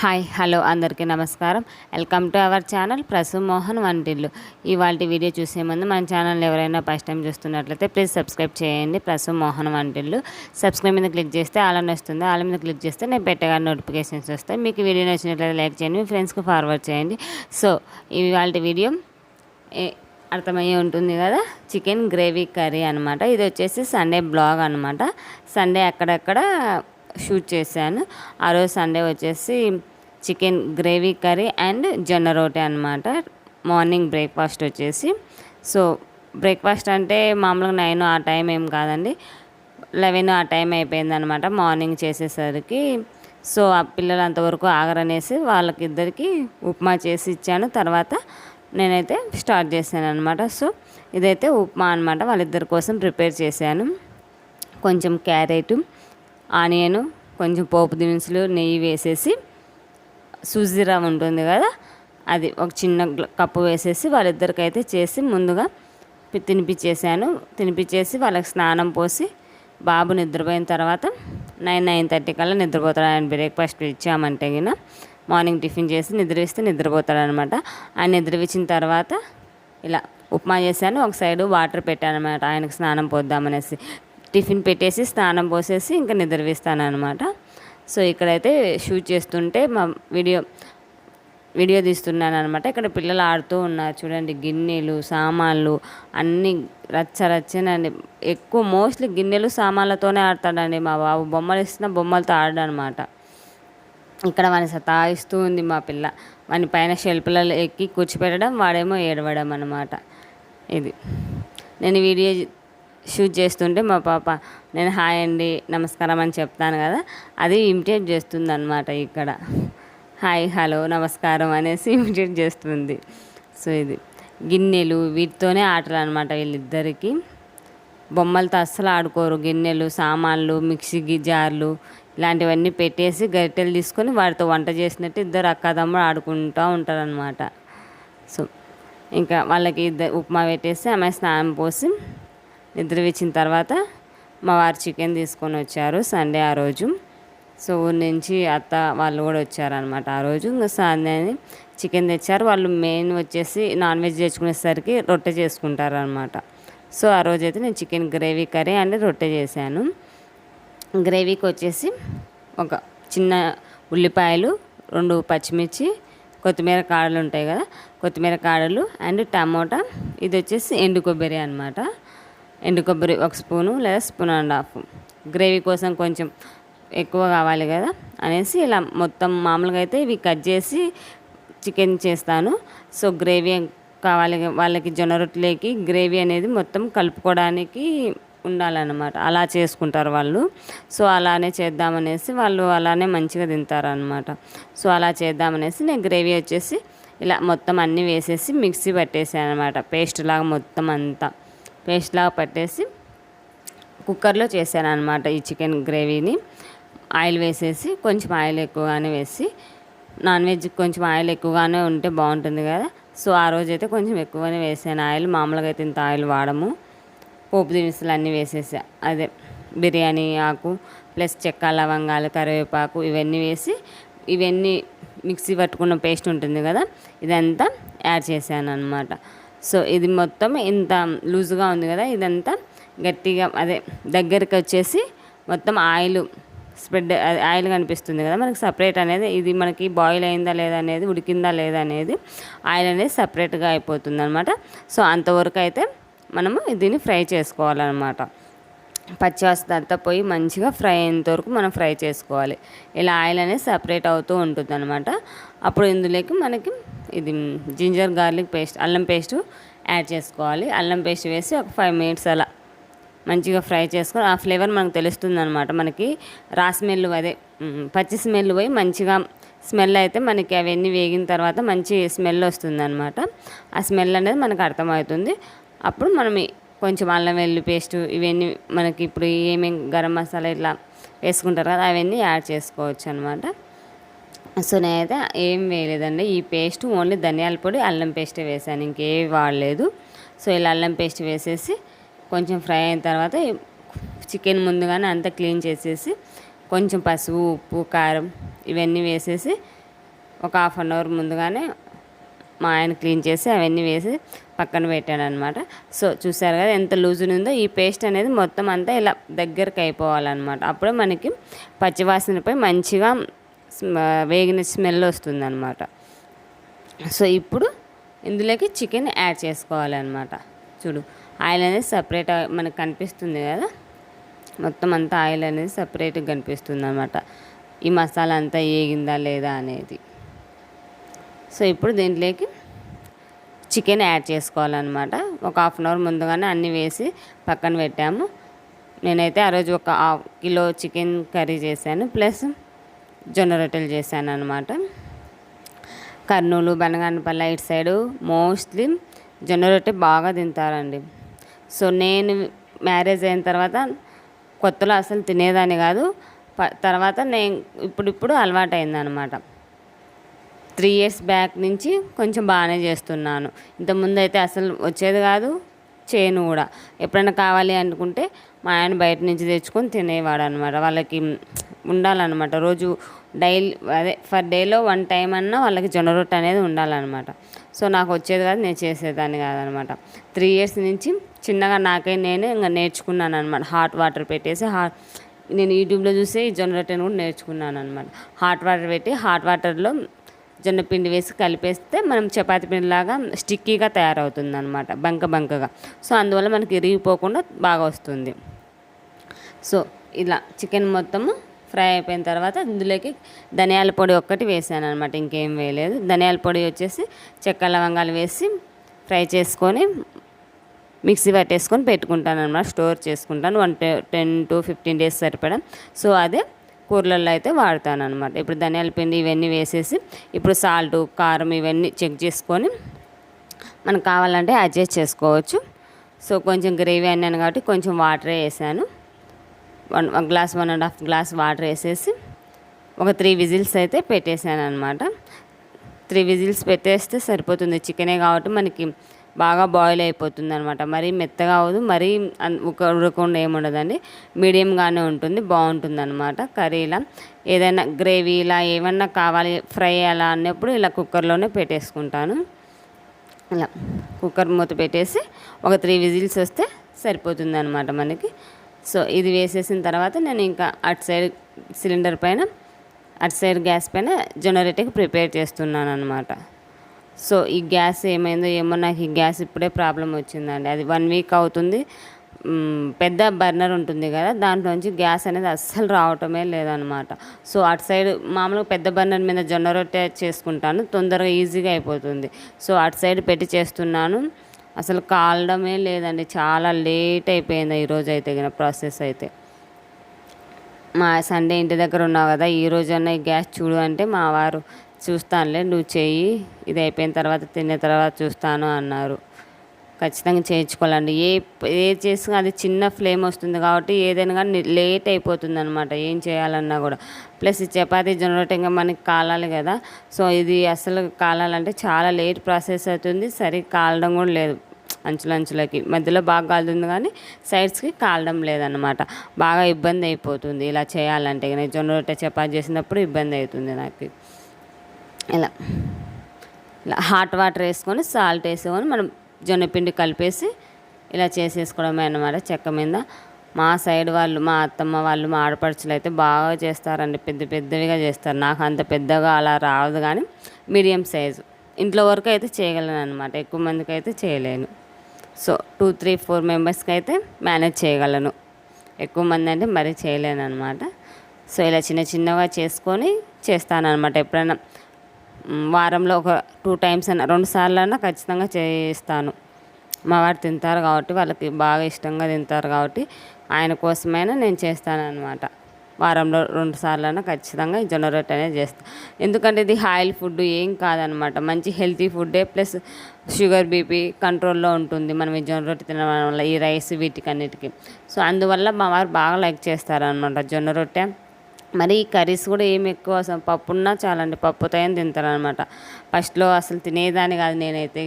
Hi hello అందరికీ నమస్కారం. Welcome to our channel Prasu Mohan Vantillu. ఇవాళ వీడియో చూసే ముందు మన ఛానల్ ఎవరైనా ఫస్ట్ టైం చూస్తున్నట్లయితే ప్లీజ్ సబ్స్క్రైబ్ చేయండి. ప్రసు మోహన్ వంటిల్లు సబ్స్క్రైబ్ మీద క్లిక్ చేస్తే ఆల్ అని వస్తుంది. ఆల్ మీద క్లిక్ చేస్తే నేను పెట్టగానే నోటిఫికేషన్స్ వస్తాయి. మీకు వీడియో నచ్చినట్లయితే లైక్ చేయండి, మీ ఫ్రెండ్స్కి ఫార్వర్డ్ చేయండి. సో ఇవాళ వీడియో అర్థమయ్యే ఉంటుంది కదా, చికెన్ గ్రేవీ కర్రీ అనమాట. ఇది వచ్చేసి సండే బ్లాగ్ అనమాట. సండే అక్కడక్కడ షూట్ చేశాను. ఆ రోజు సండే వచ్చేసి చికెన్ గ్రేవీ కర్రీ అండ్ జొన్న రోటీ అనమాట. మార్నింగ్ బ్రేక్ఫాస్ట్ వచ్చేసి, సో బ్రేక్ఫాస్ట్ అంటే మామూలుగా 9 ఆ టైం ఏం కాదండి, 11 ఆ టైం అయిపోయిందనమాట మార్నింగ్ చేసేసరికి. సో ఆ పిల్లలు అంతవరకు ఆగరనేసి వాళ్ళకిద్దరికి ఉప్మా చేసి ఇచ్చాను. తర్వాత నేనైతే స్టార్ట్ చేశాను అనమాట. సో ఇదైతే ఉప్మా అనమాట, వాళ్ళిద్దరి కోసం ప్రిపేర్ చేశాను. కొంచెం క్యారెట్, ఆనియన్, కొంచెం పోపు దినుసులు, నెయ్యి వేసేసి సూజీ రవ్వ ఉంటుంది కదా, అది ఒక చిన్న కప్పు వేసేసి వాళ్ళిద్దరికైతే చేసి ముందుగా తినిపించేసి వాళ్ళకి స్నానం పోసి బాబు నిద్రపోయిన తర్వాత 9-9:30 కల్లా నిద్రపోతాడు. ఆయన బ్రేక్ఫాస్ట్ ఇచ్చామంటే గిన మార్నింగ్ టిఫిన్ చేసి నిద్రవిస్తే నిద్రపోతాడనమాట. ఆయన నిద్రవిచ్చిన తర్వాత ఇలా ఉప్మా చేశాను. ఒక సైడు వాటర్ పెట్టాను అనమాట, ఆయనకు స్నానం పోద్దామనేసి. టిఫిన్ పెట్టేసి స్నానం పోసేసి ఇంకా నిద్రవిస్తాను అనమాట. సో ఇక్కడైతే షూట్ చేస్తుంటే మా వీడియో తీస్తున్నాను అనమాట. ఇక్కడ పిల్లలు ఆడుతూ ఉన్నారు చూడండి. గిన్నెలు, సామాన్లు అన్నీ రచ్చరచ్చనండి. ఎక్కువ మోస్ట్లీ గిన్నెలు సామాన్లతోనే ఆడతాడండి మా బాబు. బొమ్మలు ఇస్తున్న బొమ్మలతో ఆడనమాట. ఇక్కడ వాడిని సతాయిస్తూ ఉంది మా పిల్ల. వాని పైన షెల్ఫ్లలో ఎక్కి కూర్చోపెట్టడం, వాడేమో ఏడవడం అనమాట. ఇది నేను వీడియో షూట్ చేస్తుంటే మా పాప నేను హాయ్ అండి, నమస్కారం అని చెప్తాను కదా, అది ఇమిటేట్ చేస్తుంది అనమాట. ఇక్కడ హాయ్ హలో నమస్కారం అనేసి ఇమిటేట్ చేస్తుంది. సో ఇది గిన్నెలు, వీటితోనే ఆటలు అనమాట వీళ్ళిద్దరికి. బొమ్మలతో అస్సలు ఆడుకోరు. గిన్నెలు, సామాన్లు, మిక్సీ జార్లు ఇలాంటివన్నీ పెట్టేసి గరిటెలు తీసుకొని వాటితో వంట చేసినట్టు ఇద్దరు అక్కదమ్ముడు ఆడుకుంటూ ఉంటారనమాట. సో ఇంకా వాళ్ళకి ఉప్మా పెట్టేసి ఆమె స్నానం పోసి నిద్రవిచ్చిన తర్వాత మా వారు చికెన్ తీసుకొని వచ్చారు సండే ఆ రోజు. సో ఊరి నుంచి అత్త వాళ్ళు కూడా వచ్చారనమాట ఆ రోజు. ఇంకా సండే చికెన్ తెచ్చారు. వాళ్ళు మెయిన్ వచ్చేసి నాన్ వెజ్ తెచ్చుకునేసరికి రొట్టె చేసుకుంటారు అనమాట. సో ఆ రోజైతే నేను చికెన్ గ్రేవీ కర్రీ అండ్ రొట్టె చేశాను. గ్రేవీకి వచ్చేసి ఒక చిన్న ఉల్లిపాయలు, 2 పచ్చిమిర్చి, కొత్తిమీర కాడలు ఉంటాయి కదా, కొత్తిమీర కాడలు అండ్ టమోటా. ఇది వచ్చేసి ఎండు కొబ్బరి అనమాట. ఎండు కొబ్బరి 1 స్పూను లేదా 1.5 స్పూన్. గ్రేవీ కోసం కొంచెం ఎక్కువ కావాలి కదా అనేసి ఇలా మొత్తం మామూలుగా అయితే ఇవి కట్ చేసి చికెన్ చేస్తాను. సో గ్రేవీ కావాలి వాళ్ళకి, జొన్న రొట్టెలకి గ్రేవీ అనేది మొత్తం కలుపుకోవడానికి ఉండాలన్నమాట. అలా చేసుకుంటారు వాళ్ళు. సో అలానే చేద్దామనేసి వాళ్ళు అలానే మంచిగా తింటారనమాట. సో అలా చేద్దామనేసి నేను గ్రేవీ వచ్చేసి ఇలా మొత్తం అన్నీ వేసేసి మిక్సీ పట్టేసాను అనమాట. పేస్ట్ లాగా మొత్తం అంతా పేస్ట్ లాగా పట్టేసి కుక్కర్లో చేశాను అనమాట ఈ చికెన్ గ్రేవీని. ఆయిల్ వేసేసి, కొంచెం ఆయిల్ ఎక్కువగానే వేసి, నాన్ వెజ్ కొంచెం ఆయిల్ ఎక్కువగానే ఉంటే బాగుంటుంది కదా. సో ఆ రోజైతే కొంచెం ఎక్కువగానే వేసాను ఆయిల్. మామూలుగా అయితే ఇంత ఆయిల్ వాడము. పోపు దినుసులు అన్నీ వేసేసా, అదే బిర్యానీ ఆకు ప్లస్ చెక్క, లవంగాలు, కరివేపాకు ఇవన్నీ వేసి, ఇవన్నీ మిక్సీ పట్టుకున్న పేస్ట్ ఉంటుంది కదా, ఇదంతా యాడ్ చేశాను అనమాట. సో ఇది మొత్తం ఇంత లూజుగా ఉంది కదా, ఇదంతా గట్టిగా అదే దగ్గరికి వచ్చేసి మొత్తం ఆయిల్ స్ప్రెడ్, ఆయిల్ కనిపిస్తుంది కదా మనకి సపరేట్ అనేది. ఇది మనకి బాయిల్ అయిందా లేదా అనేది, ఉడికిందా లేదా అనేది ఆయిల్ అనేది సపరేట్గా అయిపోతుంది అనమాట. సో అంతవరకు అయితే మనము దీన్ని ఫ్రై చేసుకోవాలన్నమాట. పచ్చివాసన అంతా పోయి మంచిగా ఫ్రై అయ్యేంత వరకు మనం ఫ్రై చేసుకోవాలి. ఇలా ఆయిల్ అనేది సపరేట్ అవుతూ ఉంటుంది అనమాట. అప్పుడు ఇందులోకి మనకి ఇది జింజర్ గార్లిక్ పేస్ట్, అల్లం పేస్ట్ యాడ్ చేసుకోవాలి. అల్లం పేస్ట్ వేసి ఒక 5 మినిట్స్ అలా మంచిగా ఫ్రై చేసుకొని ఆ ఫ్లేవర్ మనకు తెలుస్తుంది అనమాట. మనకి రా స్మెల్, అదే పచ్చి స్మెల్ పోయి మంచిగా స్మెల్ అయితే మనకి అవన్నీ వేగిన తర్వాత మంచి స్మెల్ వస్తుంది అనమాట. ఆ స్మెల్ అనేది మనకు అర్థమవుతుంది. అప్పుడు మనం కొంచెం అల్లం వెల్లుల్లి పేస్ట్ ఇవన్నీ మనకి ఇప్పుడు ఏమేమి గరం మసాలా ఇట్లా వేసుకుంటారు కదా, అవన్నీ యాడ్ చేసుకోవచ్చు అనమాట. సో నేనైతే ఏం వేయలేదండి, ఈ పేస్ట్ ఓన్లీ ధనియాల పొడి, అల్లం పేస్టే వేసాను, ఇంకేవి వాడలేదు. సో ఇలా అల్లం పేస్ట్ వేసేసి కొంచెం ఫ్రై అయిన తర్వాత చికెన్ ముందుగానే అంతా క్లీన్ చేసేసి కొంచెం పసుపు, ఉప్పు, కారం ఇవన్నీ వేసేసి ఒక హాఫ్ అన్ అవర్ ముందుగానే మా ఆయన క్లీన్ చేసి అవన్నీ వేసి పక్కన పెట్టాను అనమాట. సో చూసారు కదా ఎంత లూజ్ ఉందో. ఈ పేస్ట్ అనేది మొత్తం అంతా ఇలా దగ్గరకు అయిపోవాలన్నమాట. అప్పుడే మనకి పచ్చివాసనపై మంచిగా వేగిన స్మెల్ వస్తుందన్నమాట. సో ఇప్పుడు ఇందులోకి చికెన్ యాడ్ చేసుకోవాలన్నమాట. చూడు ఆయిల్ అనేది సపరేట్ మనకు కనిపిస్తుంది కదా, మొత్తం అంతా ఆయిల్ అనేది సపరేట్గా కనిపిస్తుంది అనమాట. ఈ మసాలా అంతా వేగిందా లేదా అనేది. సో ఇప్పుడు దీంట్లోకి చికెన్ యాడ్ చేసుకోవాలన్నమాట. ఒక హాఫ్ అన్ అవర్ ముందుగానే అన్నీ వేసి పక్కన పెట్టాము. నేనైతే ఆ రోజు ఒక ½ కిలో చికెన్ కర్రీ చేశాను, ప్లస్ జొన్న రొట్టెలు చేశాను అనమాట. కర్నూలు, బనగానపల్లి ఇటు సైడు మోస్ట్లీ జొన్న రొట్టె బాగా తింటారండి. సో నేను మ్యారేజ్ అయిన తర్వాత కొత్తలో అసలు తినేదాన్ని కాదు. తర్వాత నేను ఇప్పుడు అలవాటు అయిందనమాట. 3 years బ్యాక్ నుంచి కొంచెం బాగానే చేస్తున్నాను. ఇంతకుముందు అయితే అసలు వచ్చేది కాదు, చేయను కూడా. ఎప్పుడైనా కావాలి అనుకుంటే మా ఆయన బయట నుంచి తెచ్చుకొని తినేవాడు అనమాట. వాళ్ళకి ఉండాలన్నమాట రోజు డైలీ, అదే ఫర్ డేలో 1 time అన్నా వాళ్ళకి జొన్న రొట్టె అనేది ఉండాలన్నమాట. సో నాకు వచ్చేది కాదు, నేను చేసేదాన్ని కాదనమాట. 3 years నుంచి చిన్నగా నేనే ఇంకా నేర్చుకున్నాను అనమాట. హాట్ వాటర్ పెట్టేసి నేను యూట్యూబ్లో చూసి ఈ జొన్న రొట్టెని కూడా నేర్చుకున్నాను అనమాట. హాట్ వాటర్ పెట్టి హాట్ వాటర్లో జొన్న పిండి వేసి కలిపేస్తే మనం చపాతీ పిండిలాగా స్టిక్కీగా తయారవుతుంది అనమాట, బంకగా. సో అందువల్ల మనకి ఇరిగిపోకుండా బాగా వస్తుంది. సో ఇలా చికెన్ మొత్తము ఫ్రై అయిపోయిన తర్వాత ఇందులోకి ధనియాల పొడి ఒక్కటి వేసాను అనమాట, ఇంకేం వేయలేదు. ధనియాల పొడి వచ్చేసి చెక్క లవంగాలు వేసి ఫ్రై చేసుకొని మిక్సీ పట్టేసుకొని పెట్టుకుంటాను అనమాట. స్టోర్ చేసుకుంటాను 10 to 15 days సరిపడా. సో అదే కూరలలో అయితే వాడతాను అనమాట. ఇప్పుడు ధనియాల పిండి ఇవన్నీ వేసేసి ఇప్పుడు సాల్ట్, కారం ఇవన్నీ చెక్ చేసుకొని మనకు కావాలంటే అడ్జస్ట్ చేసుకోవచ్చు. సో కొంచెం గ్రేవీ అన్నాను కాబట్టి కొంచెం వాటరే వేసాను. 1.5 గ్లాస్ వాటర్ వేసేసి ఒక 3 విజిల్స్ అయితే పెట్టేశాను అనమాట. 3 విజిల్స్ పెట్టేస్తే సరిపోతుంది. చికెనే కాబట్టి మనకి బాగా బాయిల్ అయిపోతుంది అనమాట. మరీ మెత్తగా అవ్వదు, మరీ ఉడకకుండా ఏముండదండి, మీడియంగానే ఉంటుంది, బాగుంటుంది అనమాట కర్రీ. ఇలా ఏదైనా గ్రేవీ ఇలా ఏమన్నా కావాలి ఫ్రై అలా అన్నప్పుడు ఇలా కుక్కర్లోనే పెట్టేసుకుంటాను. ఇలా కుక్కర్ మూత పెట్టేసి ఒక 3 విజిల్స్ వస్తే సరిపోతుంది అనమాట మనకి. సో ఇది వేసేసిన తర్వాత నేను ఇంకా అటు సైడ్ సిలిండర్ పైన, అటు సైడ్ గ్యాస్ పైన జొన్న రొట్టెకి ప్రిపేర్ చేస్తున్నాను అనమాట. సో ఈ గ్యాస్ ఏమైందో ఏమో, నాకు ఈ గ్యాస్ ఇప్పుడే ప్రాబ్లం వచ్చిందండి. అది 1 week అవుతుంది. పెద్ద బర్నర్ ఉంటుంది కదా, దాంట్లోంచి గ్యాస్ అనేది అస్సలు రావటమే లేదనమాట. సో అటు సైడ్ మామూలుగా పెద్ద బర్నర్ మీద జొన్న రొట్టె చేసుకుంటాను, తొందరగా ఈజీగా అయిపోతుంది. సో అటు సైడ్ పెట్టి చేస్తున్నాను, అసలు కాలడమే లేదండి. చాలా లేట్ అయిపోయింది ఈరోజు అయితే ప్రాసెస్ అయితే. మా సండే ఇంటి దగ్గర ఉన్నావు కదా, ఈరోజన్నా ఈ గ్యాస్ చూడు అంటే మా వారు చూస్తానులే నువ్వు చెయ్యి, ఇది అయిపోయిన తర్వాత తిన్న తర్వాత చూస్తాను అన్నారు. ఖచ్చితంగా చేయించుకోవాలండి. ఏ చేసినా అది చిన్న ఫ్లేమ్ వస్తుంది కాబట్టి ఏదైనా కానీ లేట్ అయిపోతుంది అనమాట, ఏం చేయాలన్నా కూడా. ప్లస్ ఈ చపాతీ జొన్న రొట్టె ఇంకా మనకి కాలాలి కదా. సో ఇది అసలు కాలాలంటే చాలా లేట్ ప్రాసెస్ అవుతుంది. సరిగ్గా కాలడం కూడా లేదు, అంచులకి మధ్యలో బాగా కాలుతుంది కానీ సైడ్స్కి కాలడం లేదనమాట. బాగా ఇబ్బంది అయిపోతుంది ఇలా చేయాలంటే. నేను జొన్న రొట్టె చపాతీ చేసినప్పుడు ఇబ్బంది అవుతుంది నాకు. ఇలా హాట్ వాటర్ వేసుకొని సాల్ట్ వేసుకొని మనం జొన్నపిండి కలిపేసి ఇలా చేసేసుకోవడమే అన్నమాట చెక్క మీద. మా సైడ్ వాళ్ళు, మా అత్తమ్మ వాళ్ళు, మా ఆడపడుచులు అయితే బాగా చేస్తారండి, పెద్దవిగా చేస్తారు. నాకు అంత పెద్దగా అలా రాదు కానీ మీడియం సైజు ఇంట్లో వరకు అయితే చేయగలను అనమాట, ఎక్కువ మందికి అయితే చేయలేను. సో 2, 3, 4 మెంబర్స్కి అయితే మేనేజ్ చేయగలను, ఎక్కువ మంది అంటే మరీ చేయలేను అనమాట. సో ఇలా చిన్నగా చేసుకొని చేస్తానన్నమాట. ఎప్పుడైనా వారంలో ఒక 2 times అన్నా 2 సార్లు అన్నా ఖచ్చితంగా చేస్తాను. మా వారు తింటారు కాబట్టి, వాళ్ళకి బాగా ఇష్టంగా తింటారు కాబట్టి ఆయన కోసమైనా నేను చేస్తానన్నమాట. వారంలో 2 సార్లైనా ఖచ్చితంగా ఈ జొన్న రొట్టె అనేది చేస్తాను. ఎందుకంటే ఇది ఆయిల్ ఫుడ్ ఏం కాదనమాట, మంచి హెల్తీ ఫుడ్డే. ప్లస్ షుగర్, బీపీ కంట్రోల్లో ఉంటుంది మనం ఈ జొన్న రొట్టె తినడం వల్ల, ఈ రైస్ వీటికన్నిటికీ. సో అందువల్ల మా వారు బాగా లైక్ చేస్తారనమాట జొన్న రొట్టె. మరి ఈ కర్రీస్ కూడా ఏమి ఎక్కువ అసలు పప్పున్నా చాలండి, పప్పుతో తింటారనమాట. ఫస్ట్లో అసలు తినేదాన్ని కాదు నేనైతే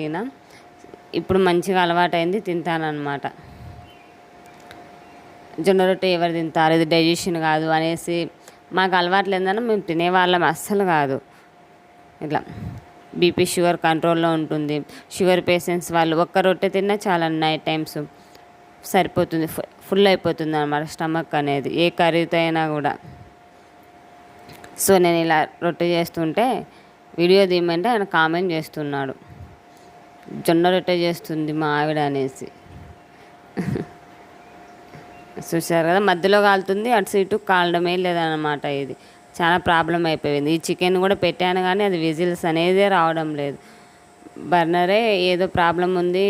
ఇప్పుడు మంచిగా అలవాటైంది, తింటానమాట. జొన్న రొట్టె ఎవరు తింటారు, ఇది డైజెషన్ కాదు అనేసి మాకు అలవాటు లేదన్నా మేము తినేవాళ్ళం అస్సలు కాదు. ఇట్లా బీపీ షుగర్ కంట్రోల్లో ఉంటుంది. షుగర్ పేషెంట్స్ వాళ్ళు ఒక్క రొట్టె తిన్నా చాలా నైట్ టైమ్స్ సరిపోతుంది, ఫుల్ అయిపోతుంది అన్నమాట స్టమక్ అనేది ఏ కర్రీతో అయినా కూడా. సో నేను ఇలా రొట్టె చేస్తుంటే వీడియో తీయమంటే ఆయన కామెంట్ చేస్తున్నాడు, జొన్న రొట్టె చేస్తుంది మా ఆవిడ అనేసి. చూసారు కదా, మధ్యలో కాలుతుంది, అటు ఇటు కాలడమే లేదన్నమాట. ఇది చాలా ప్రాబ్లం అయిపోయింది. ఈ చికెన్ కూడా పెట్టాను కానీ అది విజిల్స్ అనేదే రావడం లేదు. బర్నరే ఏదో ప్రాబ్లం ఉంది,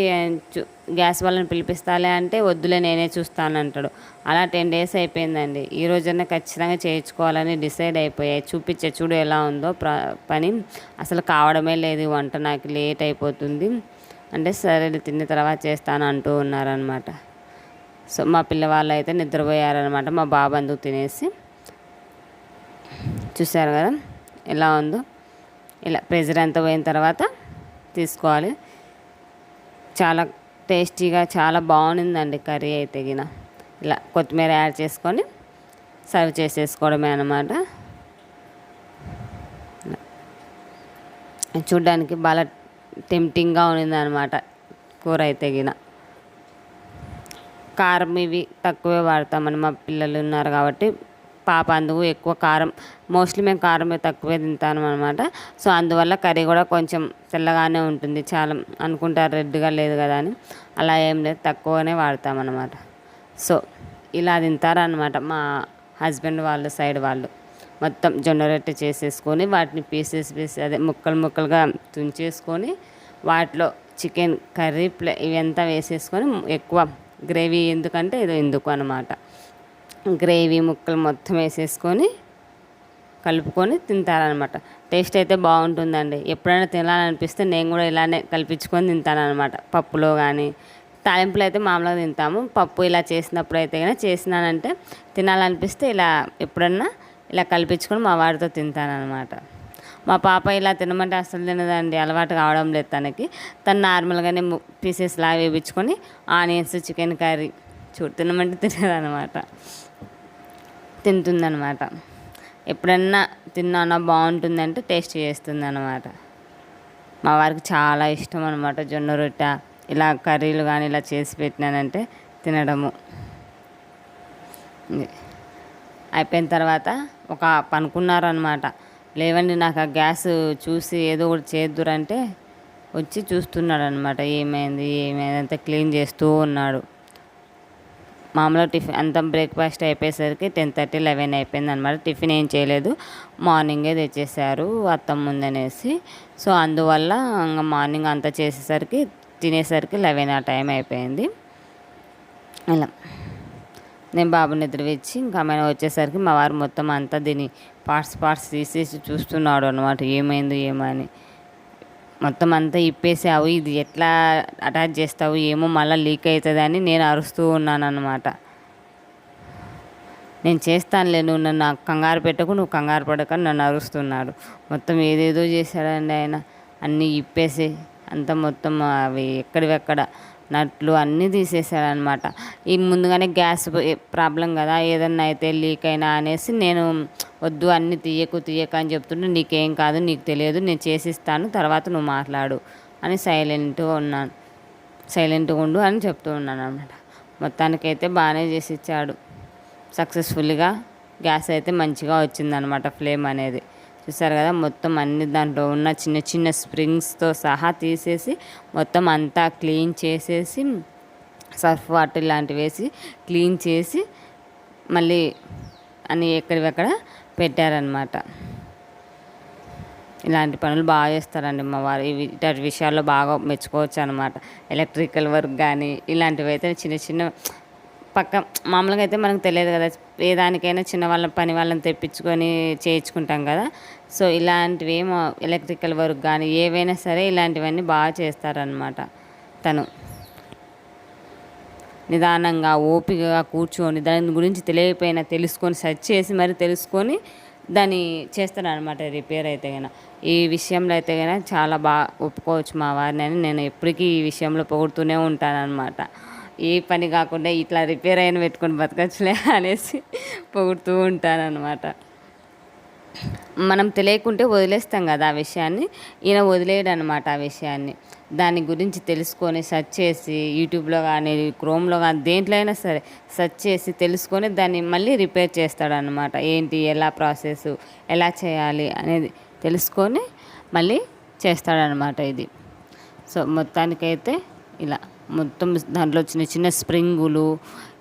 గ్యాస్ వాళ్ళని పిలిపిస్తాలే అంటే వద్దులే నేనే చూస్తానంటాడు. అలా 10 days అయిపోయిందండి. ఈ రోజునే ఖచ్చితంగా చేయించుకోవాలని డిసైడ్ అయిపోయాయి. చూపించే చూడు ఎలా ఉందో పని అసలు కావడమే లేదు. వంట నాకు లేట్ అయిపోతుంది అంటే సరే తిన్న తర్వాత చేస్తాను అంటూ ఉన్నారనమాట. సో మా పిల్లవాళ్ళు అయితే నిద్రపోయారనమాట. మా బాబు అందుకు తినేసి. చూసారు కదా ఎలా ఉందో. ఇలా ప్రెజర్ అంతా పోయిన తర్వాత తీసుకోవాలి. చాలా టేస్టీగా చాలా బాగుందండి కర్రీ అయితే గిన. ఇలా కొత్తిమీర యాడ్ చేసుకొని సర్వ్ చేసేసుకోవడమే అన్నమాట. చూడ్డానికి బాగా టెంప్టింగ్గా ఉన్నింది అనమాట కూర అయితే గిన. కారం ఇవి తక్కువే వాడతామని మా పిల్లలు ఉన్నారు కాబట్టి పాప అందుకు ఎక్కువ కారం, మోస్ట్లీ మేము కారం తక్కువే తింటాను అనమాట. సో అందువల్ల కర్రీ కూడా కొంచెం తెల్లగానే ఉంటుంది. చాలా అనుకుంటారు రెడ్గా లేదు కదా అని, అలా ఏం లేదు, తక్కువనే వాడతామన్నమాట. సో ఇలా తింటారనమాట మా హస్బెండ్ వాళ్ళ సైడ్ వాళ్ళు. మొత్తం జొన్న రొట్టె చేసేసుకొని వాటిని పీసెస్ అదే ముక్కలు ముక్కలుగా తుంచేసుకొని వాటిలో చికెన్ కర్రీ ఇవంతా వేసేసుకొని ఎక్కువ గ్రేవీ ఎందుకంటే ఇది ఎందుకు అనమాట. గ్రేవీ ముక్కలు మొత్తం వేసేసుకొని కలుపుకొని తింటారనమాట. టేస్ట్ అయితే బాగుంటుందండి. ఎప్పుడైనా తినాలనిపిస్తే నేను కూడా ఇలానే కల్పించుకొని తింటానమాట. పప్పులో కానీ తాలింపులు అయితే మామూలుగా తింటాము. పప్పు ఇలా చేసినప్పుడు అయితే కానీ చేసినానంటే తినాలనిపిస్తే ఇలా ఎప్పుడన్నా ఇలా కల్పించుకొని మా వాడితో తింటానమాట. మా పాప ఇలా తినమంటే అసలు తినదండి, అలవాటు కావడం లేదు తనకి. తను నార్మల్గానే పీసెస్ లాగా వేయించుకొని ఆనియన్స్ చికెన్ కర్రీ తినమంటే తినదనమాట, తింటుందనమాట. ఎప్పుడన్నా తిన్నానా బాగుంటుందంటే టేస్ట్ చేస్తుంది అనమాట. మా వారికి చాలా ఇష్టం అనమాట జొన్న రొట్టె ఇలా కర్రీలు కానీ ఇలా చేసి పెట్టినానంటే తినడము. అయిపోయిన తర్వాత ఒక పనుకున్నారనమాట. లేవండి నాకు ఆ గ్యాస్ చూసి ఏదో ఒకటి చేద్దురంటే వచ్చి చూస్తున్నాడు అనమాట. ఏమైంది అంతా క్లీన్ చేస్తూ ఉన్నాడు. మామూలుగా టిఫిన్ అంతా బ్రేక్ఫాస్ట్ అయిపోయేసరికి 10:30, 11 అయిపోయింది అనమాట. టిఫిన్ ఏం చేయలేదు, మార్నింగే తెచ్చేసారు అత్తమ్మ ముందనేసి. సో అందువల్ల ఇంకా మార్నింగ్ అంతా చేసేసరికి తినేసరికి 11 ఆ టైం అయిపోయింది. ఇలా నేను బాబు నిద్రవిచ్చి ఇంకా ఆమె వచ్చేసరికి మా వారు మొత్తం అంతా దీన్ని పార్ట్స్ తీసేసి చూస్తున్నాడు అనమాట. ఏమైంది ఏమని. మొత్తం అంతా ఇప్పేసావు, ఇది ఎట్లా అటాచ్ చేస్తావు ఏమో, మళ్ళీ లీక్ అవుతుందని నేను అరుస్తూ ఉన్నాను అనమాట. నేను చేస్తానులే, నువ్వు నన్ను కంగారు పెట్టకు, నువ్వు కంగారు పడక నన్ను అరుస్తున్నాడు. మొత్తం ఏదేదో చేశాడండి ఆయన. అన్నీ ఇప్పేసి అంతా మొత్తం అవి ఎక్కడివెక్కడ నట్లు అన్నీ తీసేసాడనమాట. ఈ ముందుగానే గ్యాస్ ప్రాబ్లం కదా, ఏదన్నా అయితే లీక్ అయినా అనేసి నేను వద్దు అన్నీ తీయకు అని చెప్తుంటే, నీకేం కాదు, నీకు తెలియదు, నేను చేసిస్తాను, తర్వాత నువ్వు మాట్లాడు అని సైలెంట్గా ఉండు అని చెప్తూ ఉన్నాను అనమాట. మొత్తానికైతే బాగానే చేసి ఇచ్చాడు. సక్సెస్ఫుల్గా గ్యాస్ అయితే మంచిగా వచ్చిందనమాట. ఫ్లేమ్ అనేది చూసారు కదా, మొత్తం అన్ని దాంట్లో ఉన్న చిన్న చిన్న స్ప్రింగ్స్తో సహా తీసేసి మొత్తం అంతా క్లీన్ చేసేసి సర్ఫ్ వాటర్ ఇలాంటివి వేసి క్లీన్ చేసి మళ్ళీ అన్నీ ఎక్కడివెక్కడ పెట్టారనమాట. ఇలాంటి పనులు బాగా చేస్తారండి మా వారు. ఇలాంటి విషయాల్లో బాగా మెచ్చుకోవచ్చు అనమాట. ఎలక్ట్రికల్ వర్క్ కానీ ఇలాంటివి అయితే చిన్న చిన్న మామూలుగా అయితే మనకు తెలియదు కదా, ఏ దానికైనా పని వాళ్ళని తెప్పించుకొని చేయించుకుంటాం కదా. సో ఇలాంటివి ఏమో ఎలక్ట్రికల్ వర్క్ కానీ ఏవైనా సరే ఇలాంటివన్నీ బాగా చేస్తారనమాట. తను నిదానంగా ఓపికగా కూర్చొని దాని గురించి తెలియకపోయినా తెలుసుకొని సెర్చ్ చేసి మరి తెలుసుకొని దాన్ని చేస్తారనమాట రిపేర్ అయితే కనుక. ఈ విషయంలో అయితే కనుక చాలా బాగా ఒప్పుకోవచ్చు మా వారిని అని నేను ఎప్పటికీ ఈ విషయంలో పొగుడుతూనే ఉంటానన్నమాట. ఏ పని కాకుండా ఇట్లా రిపేర్ అయిన పెట్టుకొని బతకచ్చులే అనేసి పొగుడుతూ ఉంటానన్నమాట. మనం తెలియకుంటే వదిలేస్తాం కదా ఆ విషయాన్ని. ఈయన వదిలేయడు అనమాట ఆ విషయాన్ని. దాని గురించి తెలుసుకొని సెర్చ్ చేసి యూట్యూబ్లో కానీ, క్రోమ్లో కానీ దేంట్లో అయినా సరే సెర్చ్ చేసి తెలుసుకొని దాన్ని మళ్ళీ రిపేర్ చేస్తాడనమాట. ఏంటి, ఎలా ప్రాసెస్, ఎలా చేయాలి అనేది తెలుసుకొని మళ్ళీ చేస్తాడనమాట ఇది. సో మొత్తానికైతే ఇలా మొత్తం దాంట్లో చిన్న చిన్న స్ప్రింగులు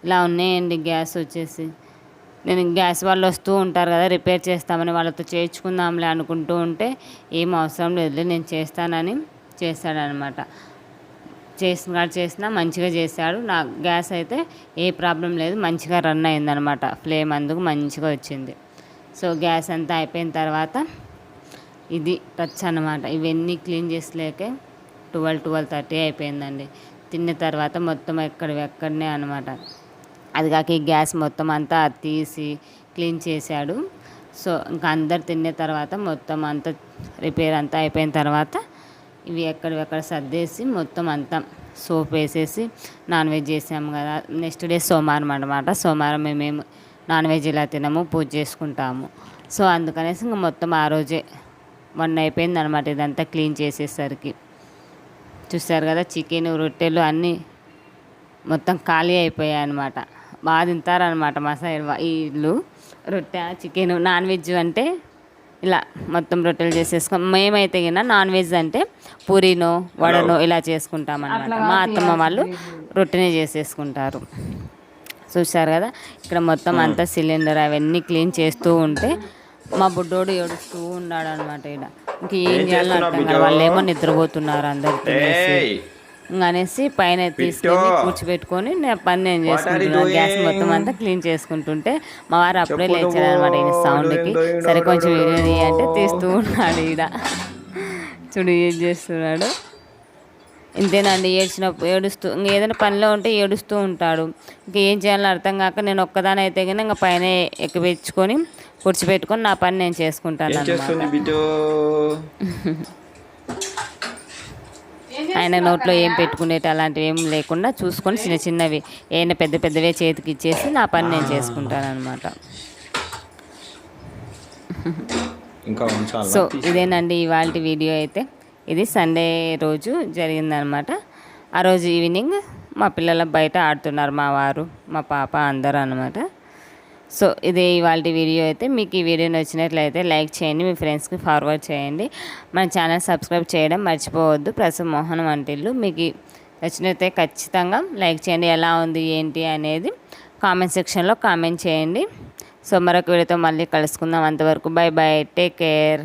ఇలా ఉన్నాయండి. గ్యాస్ వచ్చేసి నేను గ్యాస్ వాళ్ళు వస్తూ ఉంటారు కదా, రిపేర్ చేస్తామని వాళ్ళతో చేయించుకుందాంలే అనుకుంటూ ఉంటే ఏం అవసరం లేదు, నేను చేస్తానని చేస్తాడనమాట. చేసినా మంచిగా చేశాడు. నా గ్యాస్ అయితే ఏ ప్రాబ్లం లేదు, మంచిగా రన్ అయిందనమాట. ఫ్లేమ్ అందుకు మంచిగా వచ్చింది. సో గ్యాస్ అంతా అయిపోయిన తర్వాత ఇది టచ్ అనమాట. ఇవన్నీ క్లీన్ చేసలేకే 12:30 అయిపోయిందండి. తిన్న తర్వాత మొత్తం ఎక్కడనే అనమాట. అది కాక ఈ గ్యాస్ మొత్తం అంతా తీసి క్లీన్ చేశాడు. సో ఇంకా అందరు తిన్న తర్వాత మొత్తం అంతా రిపేర్ అంతా అయిపోయిన తర్వాత ఇవి ఎక్కడ సర్దేసి మొత్తం అంతా సోప్ వేసేసి నాన్ వెజ్ చేసాము కదా. నెక్స్ట్ డే సోమవారం అనమాట. సోమవారం మేము నాన్ వెజ్ ఇలా తినము, పూజ చేసుకుంటాము. సో అందుకనేసి ఇంకా మొత్తం ఆ రోజే 1 అయిపోయింది అనమాట ఇదంతా క్లీన్ చేసేసరికి. చూస్తారు కదా, చికెన్, రొట్టెలు అన్నీ మొత్తం ఖాళీ అయిపోయాయి అనమాట. బాగా తింటారనమాట మా సైడ్ వీళ్ళు. రొట్టె, చికెన్, నాన్ వెజ్ అంటే ఇలా మొత్తం రొట్టెలు చేసేసుకొని, మేమైతే కింద నాన్ వెజ్ అంటే పూరీనో వడనో ఇలా చేసుకుంటాం అనమాట. మా అత్తమ్మ వాళ్ళు రొట్టెనే చేసేసుకుంటారు. చూశారు కదా, ఇక్కడ మొత్తం అంతా సిలిండర్ అవన్నీ క్లీన్ చేస్తూ ఉంటే మా బుడ్డోడు ఏడుస్తూ ఉన్నాడు అనమాట. ఇక్కడ ఇంక ఏం చేయాలో అర్థం కాదు. వాళ్ళు ఏమో నిద్రపోతున్నారు అందరు తినేసి. అనేసి పైన తీసుకెళ్ళి కూర్చోబెట్టుకొని పని నేను చేసుకుంటున్నాను. గ్యాస్ మొత్తం అంతా క్లీన్ చేసుకుంటుంటే మా వారు అప్పుడే లేచారు అనమాట. ఈయన సౌండ్కి సరే కొంచెం వీడియో అంటే తీస్తూ ఉన్నాడు. ఈడ చూడు ఏం చేస్తున్నాడు. ఇంతేనండి, ఏడుస్తూ ఇంకా ఏదైనా పనిలో ఉంటే ఏడుస్తూ ఉంటాడు. ఇంకా ఏం చేయాలో అర్థం కాక నేను ఒక్కదాని అయితే కానీ ఇంకా పైన ఎక్కిపెచ్చుకొని కూర్చోబెట్టుకొని నా పని నేను చేసుకుంటాను అన్నమాట. ఆయన నోట్లో ఏం పెట్టుకునేటి అలాంటివి ఏం లేకుండా చూసుకొని చిన్న చిన్నవి ఏమైనా పెద్దవే చేతికి ఇచ్చేసి నా పని నేను చేసుకుంటాను అనమాట. సో ఇదేనండి ఇవాళ వీడియో అయితే. ఇది సండే రోజు జరిగిందనమాట. ఆ రోజు ఈవినింగ్ మా పిల్లల బయట ఆడుతున్నారు, మా వారు, మా పాప అందరూ అనమాట. సో ఇదే ఇవాళ వీడియో అయితే. మీకు ఈ వీడియో నచ్చినట్లయితే లైక్ చేయండి, మీ ఫ్రెండ్స్కి ఫార్వర్డ్ చేయండి. మన ఛానల్ సబ్స్క్రైబ్ చేయడం మర్చిపోవద్దు. ప్రస్తుతం మోహన్ వంటిల్లు మీకు నచ్చినట్లయితే ఖచ్చితంగా లైక్ చేయండి. ఎలా ఉంది ఏంటి అనేది కామెంట్ సెక్షన్లో కామెంట్ చేయండి. సో మరొక వీడియోతో మళ్ళీ కలుసుకుందాం. అంతవరకు బై బై, టేక్ కేర్.